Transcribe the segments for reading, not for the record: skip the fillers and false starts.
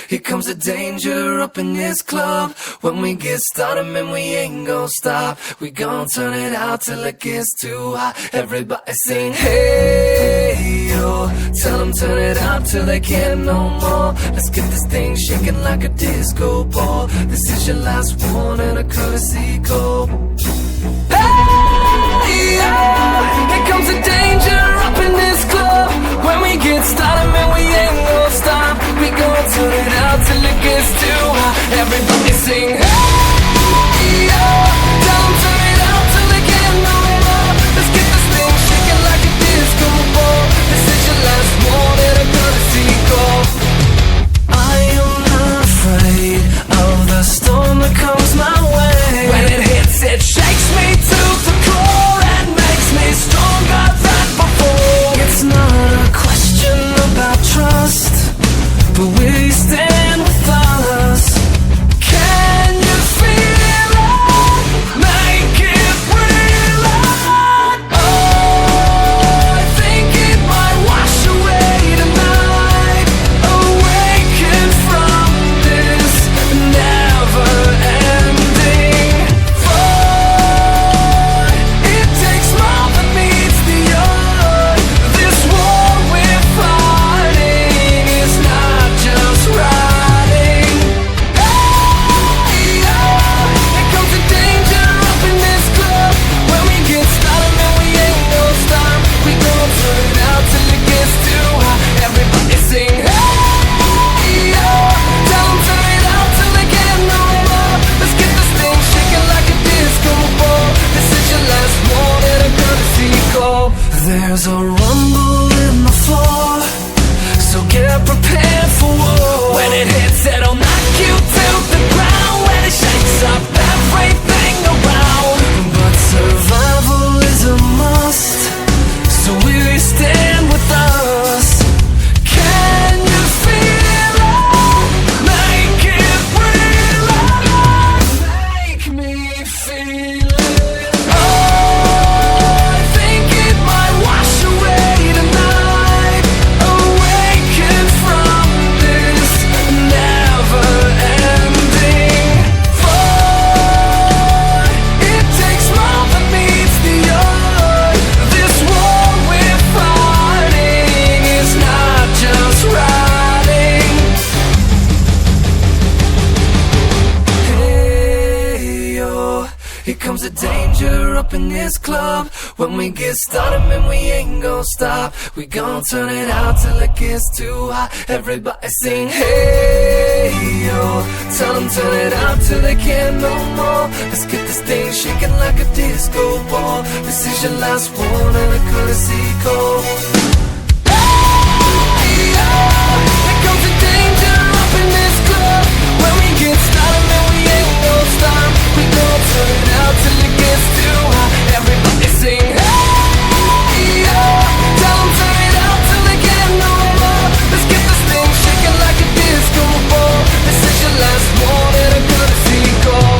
here comes the danger up in this club. When we get started, man, we ain't gon' stop. We gon' turn it out till it gets too hot. Everybody sing, hey, yo. Tell them turn it out till they can't no more. Let's get this thing shaking like a disco ball. This is your last one and a courtesy call. Hey, yo. Here comes the danger up in this club. When we get started, man, we ain't gon' stop. We gon' turn it out till it gets too hot. Everybody sing, hey, yo. Tell them turn it out till they can't no more. Let's get this thing shaking like a disco ball. This is your last one and a courtesy call. I am not afraid of the storm that comes my way. When it hits, it shakes me to the core and makes me stronger than before. It's not a question about trust, but we stand with us. Can you feel it? Make it real. Oh, I think it might wash away tonight. Awaken from this never-ending fight. It takes more than meets the eye. This war we're fighting is not just riding. Hey, oh, here comes the danger up in this club. When we get started, man, we ain't gon' stop. We gon' turn it out till it gets too hot. Everybody sing, hey, oh. Tell them turn it out till they can't no more. Let's get this thing shaking like a disco ball. This is your last one and a courtesy call. There's a rumble in the floor, so get prepared for war. When it hits, it'll knock you to the ground. When it shakes up everything around. But survival is a must, so we stand with us. Can you feel it? Make it real. Make me feel it. Oh, I think it might wash away tonight. Awaken from this never-ending fight. It takes more than meets the eye. This war we're fighting is not just riding. Hey, yo. Here comes the danger up in this club. When we get started, man, we ain't gon' stop. We gon' turn it out till it gets too hot. Everybody sing, hey, yo. Tell them turn it out till they can't no more. Let's get this thing shaking like a disco ball. This is your last one and a courtesy call. Hey, yo. Here comes the danger up in this club. When we get started, man, we ain't gon' stop. We gon' turn it out till it gets too hot. Everybody sing, hey, yo. Tell them turn it out till they can't no more. Let's get this thing shaking like a disco ball. This is your last one and a courtesy call.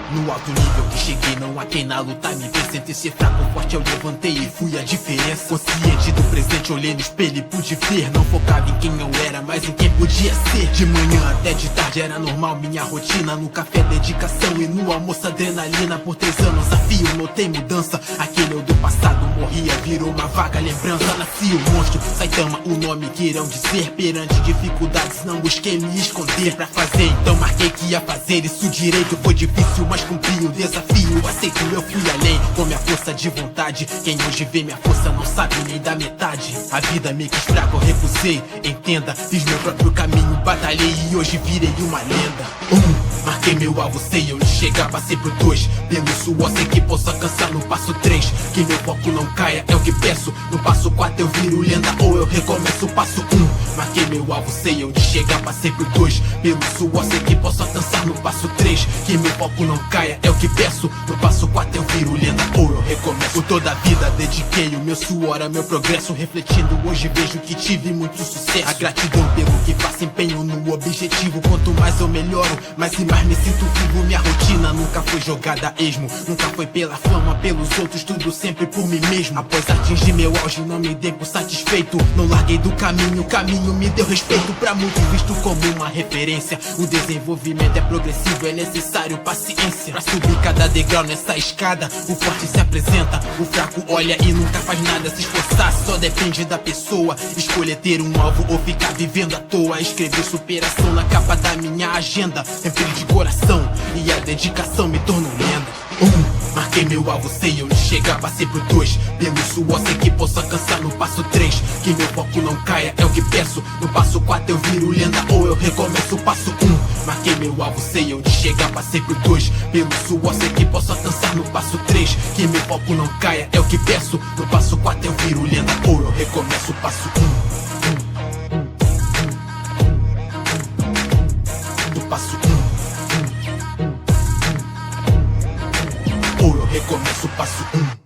No alto nível que cheguei, não há quem na luta me vê. Senti ser fraco, forte, eu levantei e fui a diferença. Consciente do presente, olhei no espelho e pude ver. Não focava em quem eu era, mas em quem podia ser. De manhã até de tarde era normal minha rotina. No café dedicação e no almoço adrenalina. Por 3 anos a fio, notei mudança. Aquele eu do passado morria, virou uma vaga lembrança. Nasci o monstro, Saitama, o nome que irão dizer. Perante dificuldades não busquei me esconder. Pra fazer, então marquei que ia fazer isso direito. Foi difícil, mas cumpri o desafio. Aceito, eu fui além com minha força de vontade. Quem hoje vê minha força não sabe nem da metade. A vida me quis fraco, eu recusei. Entenda, fiz meu próprio caminho, batalhei e hoje virei uma lenda. Marquei meu alvo, sei onde chegar, passei por 2. Pelo suor, sei que posso alcançar no passo 3. Que meu foco não caia, é o que peço. No passo 4 eu viro lenda ou eu recomeço o passo 1. Marquei meu alvo, sei onde chegar, passei por 2. Pelo suor, sei que posso alcançar no passo 3. Que meu foco não caia, é o que peço. No passo 4 eu viro lenda ou eu recomeço. Por toda a vida dediquei o meu suor a meu progresso. Refletindo hoje vejo que tive muito sucesso. A gratidão pelo que faço, empenho no objetivo. Quanto mais eu melhoro, mais e mais me sinto vivo. Minha rotina nunca foi jogada a esmo, nunca foi pela fama, pelos outros, tudo sempre por mim mesmo. Após atingir meu auge não me dei por satisfeito. Não larguei do caminho, o caminho me deu respeito. Pra muitos visto como uma referência. O desenvolvimento é progressivo, é necessário paciência. Pra subir cada degrau nessa escada, o forte se apresenta, o fraco olha e nunca faz nada. Se esforçar só depende da pessoa. Escolher ter um alvo ou ficar vivendo à toa. Escrever superação na capa da minha agenda. Sempre de coração e a dedicação me tornou lenda. Marquei meu alvo, sei onde chegar, passei pro 2. Pelo suor sei que posso alcançar no passo 3. Que meu foco não caia, é o que peço. No passo 4 eu viro lenda ou eu recomeço o passo 1. Marquei meu alvo, sei onde chegar, passei pro 2. Pelo suor sei que posso alcançar no passo 3. Que meu foco não caia, é o que peço. No passo 4 eu viro lenda ou eu recomeço o passo 1. No passo 1 ou eu recomeço o passo 1.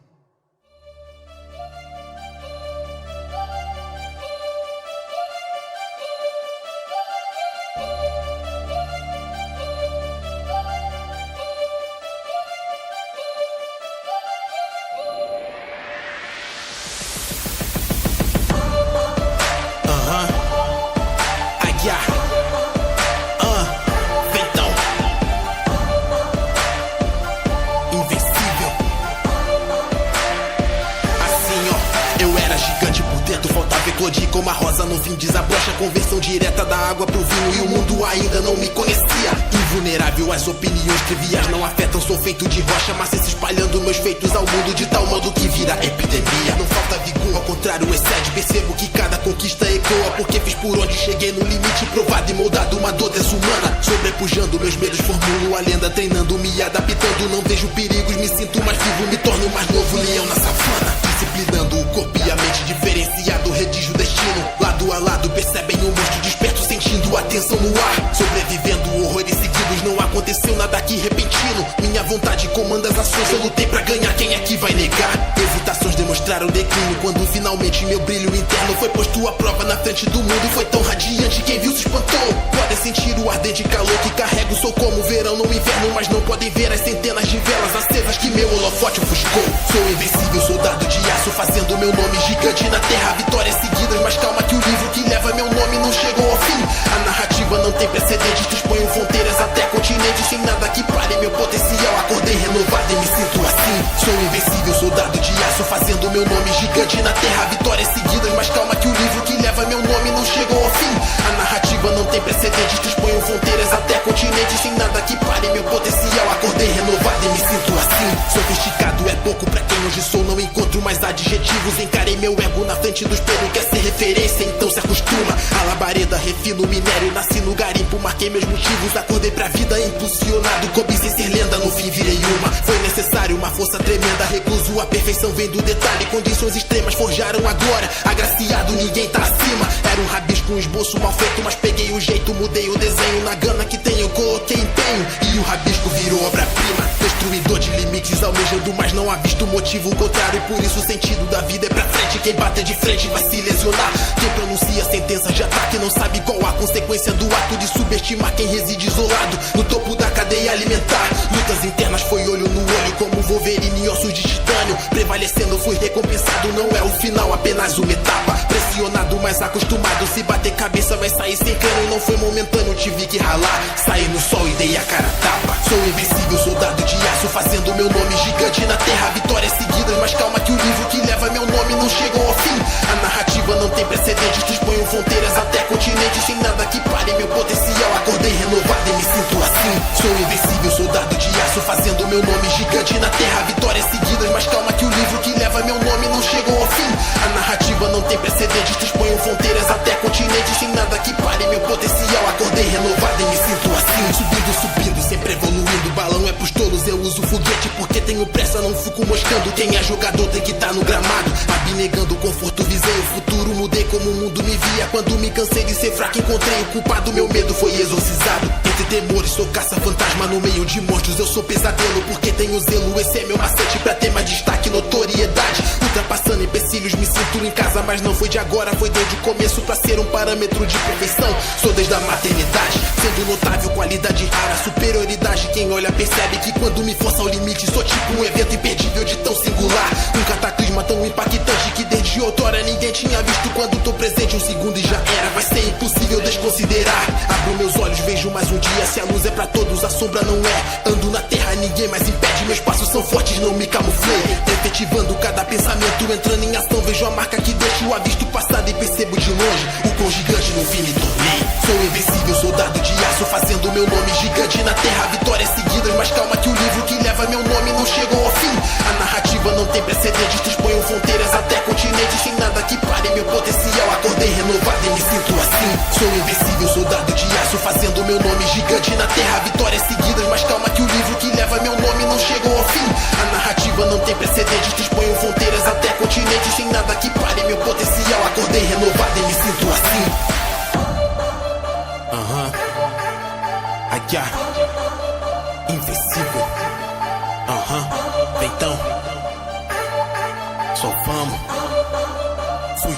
Eclodir como a rosa no fim desabrocha. Conversão direta da água pro vinho e o mundo ainda não me conhecia. Invulnerável, as opiniões triviais não afetam. Sou feito de rocha, massa se espalhando meus feitos ao mundo de tal modo que vira epidemia. Não falta vigor, ao contrário excede. Percebo que cada conquista ecoa, porque fiz por onde cheguei no limite. Provado e moldado uma dor desumana. Sobrepujando meus medos, formulo a lenda. Treinando, me adaptando, não vejo perigos. Me sinto mais vivo, me torno mais novo leão na savana. Disciplinando o corpo e a mente, diferenciado, redijo o destino. Lado a lado percebem o monstro desperto, sentindo a tensão no ar. Sobrevivendo horrores seguidos, não aconteceu nada aqui repentino. Minha vontade comanda as ações, eu lutei pra ganhar, quem é que vai negar? Hesitações demonstraram declínio, quando finalmente meu brilho interno foi posto à prova na frente do mundo. Foi tão radiante, quem viu se espantou. Podem sentir o ardente calor que carrego, sou como o verão no inverno. Mas não podem ver as centenas de velas acesas que meu holofote ofuscou. Sou invencível, soldado de aço, fazendo meu nome gigante na terra. Vitórias seguidas, mas calma que o livro que leva meu nome não chegou ao fim. A narrativa não tem precedentes, disponho fronteiras até continentes. Sem nada que pare meu potencial, acordei renovado e me sinto assim. Sou invencível, soldado de aço, fazendo meu nome gigante na terra. Vitórias seguidas, mas calma que o livro que leva meu nome não chegou ao fim. A narrativa não tem precedentes, disponho fronteiras até continentes. Sem nada que pare meu potencial, acordei renovado e me sinto assim. Sofisticado é pouco pra quem hoje sou, não encontro mais adjetivos. Encarei meu ego na frente do espelho, quer ser referência, então se acostuma. A labareda, refino o minério, nasci no garimpo, marquei meus motivos. Acordei pra vida impulsionado, coube sem ser lenda, no fim virei uma. Foi necessário uma força tremenda, recluso, a perfeição vem do detalhe. Condições extremas forjaram a glória, agraciado, ninguém tá acima. Era um rabisco, um esboço mal feito, mas peguei o jeito, mudei o desenho. Na gana que tenho, coloquei empenho, e o rabisco virou obra-prima. Destruidor de limites, almejando, mas não há visto motivo contrário. Por isso o sentido da vida é pra frente, quem bate de frente vai se lesionar. Quem pronuncia sentença de ataque não sabe qual a consequência do ato de subestimar quem reside isolado no topo da cadeia alimentar. Lutas internas foi olho no olho, como Wolverine e ossos de titânio. Prevalecendo fui recompensado, não é o final, apenas uma etapa. Pressionado, mas acostumado, se bater cabeça vai sair sem cano. Não foi momentâneo, tive que ralar, saí no sol e dei a cara a tapa. Sou invencível, soldado de aço, fazendo meu nome gigante na terra. Vitórias seguidas, mas calma que o livro que leva meu nome não chegou ao fim. A narrativa não tem precedentes, disponho fronteiras até continentes. Sem nada que pare meu potencial, acordei renovado e me sinto assim. Sou invencível, soldado de aço, fazendo meu nome gigante na terra. Vitórias seguidas, mas calma que o livro que leva meu nome não chegou ao fim. A narrativa não tem precedentes, disponho fronteiras até continentes. Sem nada que pare meu potencial, acordei renovado e me sinto assim. Subindo, subindo, sempre evoluindo, balão é pros tolos tolos, eu uso foguete porque tenho pressa, não fico moscando. Quem é jogador tem que tá no gramado. Abnegando conforto, visei o futuro, mudei como o mundo me via. Quando me cansei de ser fraco, encontrei o culpado, meu medo foi exorcizado. Entre temores, sou caça-fantasma no meio de monstros, eu sou pesadelo porque tenho zelo. Esse é meu macete pra ter mais destaque, notoriedade. Ultrapassando empecilhos, me sinto em casa, mas não foi de agora, foi desde o começo pra ser um parâmetro de perfeição. Sou desde a maternidade, sendo notável, qualidade rara, superioridade. Quem olha percebe que quando me força ao limite, sou tipo um evento imperdível de tão singular. Um cataclisma tão impactante que desde outrora ninguém tinha visto. Quando tô presente um segundo e já era, vai ser impossível desconsiderar. Abro meus olhos, vejo mais um dia. Se a luz é pra todos, a sombra não é. Ando na terra, ninguém mais impede. Meus passos são fortes, não me camuflei. Efetivando cada pensamento, entrando em ação. Vejo a marca que deixo, avisto o passado e percebo de longe o quão gigante no fim me tornei. Sou invencível, soldado de aço, fazendo meu nome gigante na terra. Vitórias seguidas, mas calma que o livro que leva meu nome não chegou ao fim. A narrativa não tem precedentes, transponham fronteiras até continentes. Sem nada que pare meu potencial, acordei renovado e me sinto assim. Sou invencível, soldado de aço, fazendo meu nome gigante na terra. Vitórias seguidas, mas calma que o livro que leva meu nome não chegou ao fim. A narrativa não tem precedentes, transponham fronteiras até continentes. Sem nada que pare meu potencial, acordei renovado e me sinto assim. Aqui, invencível. Então, só vamos. Fui.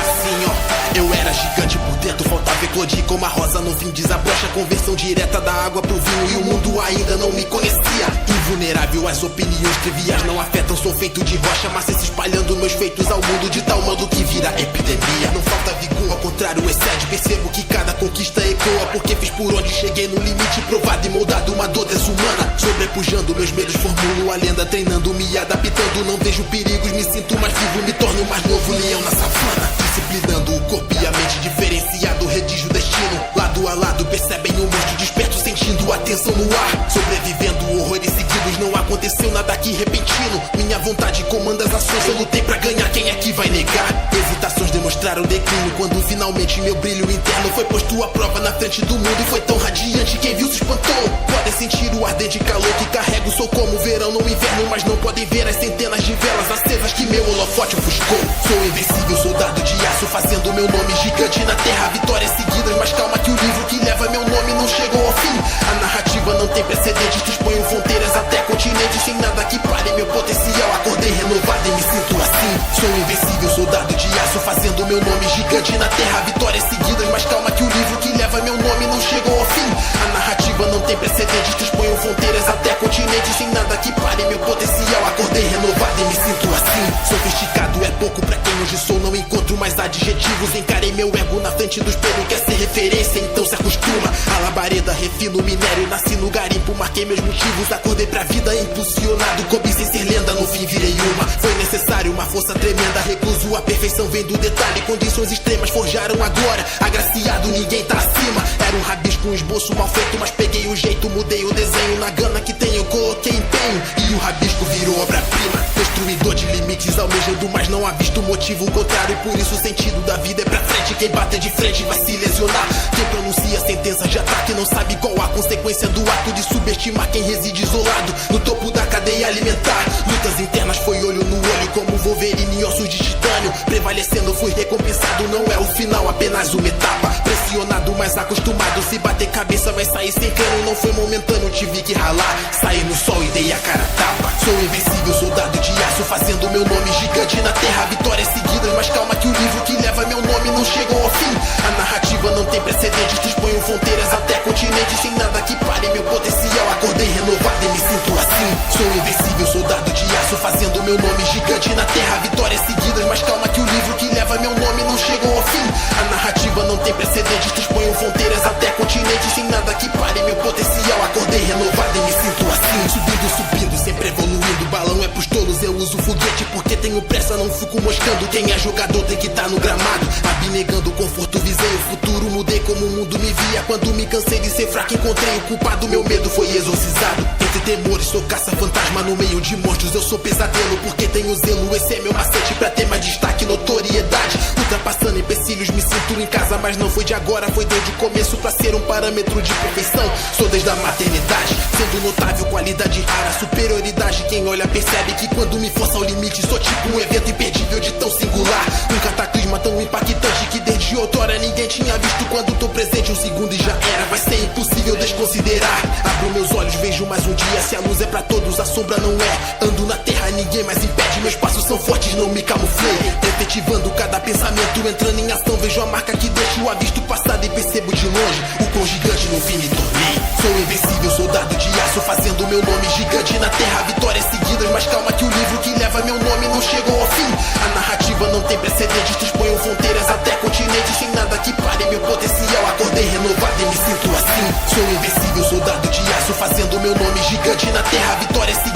Assim, ó, eu era gigante por dentro, faltava eclodir como a rosa no fim desabrocha. Conversão direta da água pro vinho e o mundo ainda não me conhecia. Invulnerável, as opiniões triviais não afetam, sou feito de rocha. Massa se espalhando meus feitos ao mundo de tal modo que vira epidemia. Não falta vigor, ao contrário excede. Percebo que cada conquista ecoa, porque fiz por onde cheguei no limite, provado e moldado uma dor desumana. Sobrepujando meus medos, formulo a lenda, treinando, me adaptando. Não vejo perigos, me sinto mais vivo, me torno mais novo leão na savana. Disciplinando o corpo e a mente, diferenciado, redijo o destino. Lado a lado percebem o monstro desperto, sentindo a tensão no ar. Sobrevivendo horrores seguidos, não aconteceu nada aqui repentino. Minha vontade comanda as ações, eu lutei pra ganhar, quem é que vai negar? Hesitações demonstraram declínio, quando finalmente meu brilho interno foi posto à prova na frente do mundo. Foi tão radiante, quem viu se espantou. Podem sentir o ardente calor que carrego, sou como o verão no inverno, mas não podem ver as centenas de velas acesas que meu holofote ofuscou. Sou invencível, soldado de aço, fazendo meu nome gigante na terra. Vitórias seguidas, mas calma que o livro que leva meu nome não chegou ao fim. A narrativa não tem precedentes, transponham fronteiras até continentes. Sem nada que pare meu potencial, acordei renovado e me sinto assim. Sou invencível, soldado de aço, fazendo meu nome gigante na terra. Vitórias seguidas, mas calma que o livro que leva meu nome não chegou ao fim. A narrativa não tem precedentes, transponham fronteiras até continentes. Sem nada que pare meu potencial, acordei renovado e me sinto assim. Sofisticado é pouco pra quem hoje sou, não encontro mais adjetivos. Encarei meu ego na frente do espelho, quer ser referência, então se acostuma. A labareda, refino o minério, nasci no garimpo, marquei meus motivos. Acordei pra vida impulsionado, coube sem ser lenda, no fim virei uma. Foi necessário uma força tremenda, recluso, a perfeição vem do detalhe. Condições extremas forjaram agora, agraciado, ninguém tá acima. Era um rabisco, um esboço mal feito, mas peguei o jeito, mudei o desenho. Na gana que tenho, coloquei empenho, e o rabisco virou obra-prima. Destruidor de limites, almejando, mas não há visto motivo contrário. E por isso o sentido da vida é pra frente, quem bater de frente vai se lesionar. Quem pronuncia sentença de ataque não sabe qual a consequência do ato de subestimar quem reside isolado no topo da cadeia alimentar. Lutas internas, foi olho no olho como Wolverine e ossos de titânio. Prevalecendo, fui recompensado, não é o final, apenas uma etapa. Pressionado, mas acostumado, se bater cabeça vai sair sem cano. Não foi momentâneo, tive que ralar, saí no sol e dei a cara a tapa. Sou invencível, soldado de aço, fazendo meu nome gigante na terra. Vitórias seguidas, mas calma que o livro que leva meu nome não chegou ao fim. A narrativa não tem precedentes, transponham fronteiras até continentes. Sem nada que pare meu potencial, acordei renovado e me sinto assim. Sou invencível, soldado de aço, fazendo meu nome gigante na terra. Vitórias seguidas, mas calma que o livro que leva meu nome não chegou ao fim. A narrativa não tem precedentes, transponham fronteiras até continentes. Sem nada que pare meu potencial, acordei renovado e me sinto assim. Subindo, sempre evoluindo, balão é pros tolos, eu uso foguete porque tenho pressa, não fico moscando. Quem é jogador tem que tá no gramado. Abnegando conforto, visei o futuro, mudei como o mundo me via. Quando me cansei de ser fraco, encontrei o culpado, meu medo foi exorcizado. Entre temores, sou caça-fantasma no meio de monstros, eu sou pesadelo porque tenho zelo. Esse é meu macete pra ter mais destaque, notoriedade. Ultrapassando empecilhos, me sinto em casa, mas não foi de agora, foi desde o começo pra ser um parâmetro de perfeição. Sou desde a maternidade, sendo notável, qualidade rara, superioridade. Quem olha percebe que quando me força ao limite, sou tipo um evento imperdível de tão singular. Um cataclisma tão impactante que desde outrora ninguém tinha visto. Quando tô presente um segundo e já era, vai ser impossível desconsiderar. Abro meus olhos, vejo mais um dia. Se a luz é pra todos, a sombra não é. Ando na terra, ninguém mais impede. Meus passos são fortes, não me camuflei. Efetivando cada pensamento, entrando em ação. Vejo a marca que deixo, avisto o passado e percebo de longe o quão gigante no fim me tornei. Sou invencível, soldado de aço, fazendo meu nome gigante na terra. Vitórias seguidas, mas calma que o livro que leva meu nome não chegou ao fim. A narrativa não tem precedentes, transponham fronteiras até continentes. Sem nada que pare meu potencial, acordei renovado e me sinto assim. Sou invencível, soldado de aço, fazendo meu nome gigante na terra. Vitórias seguidas,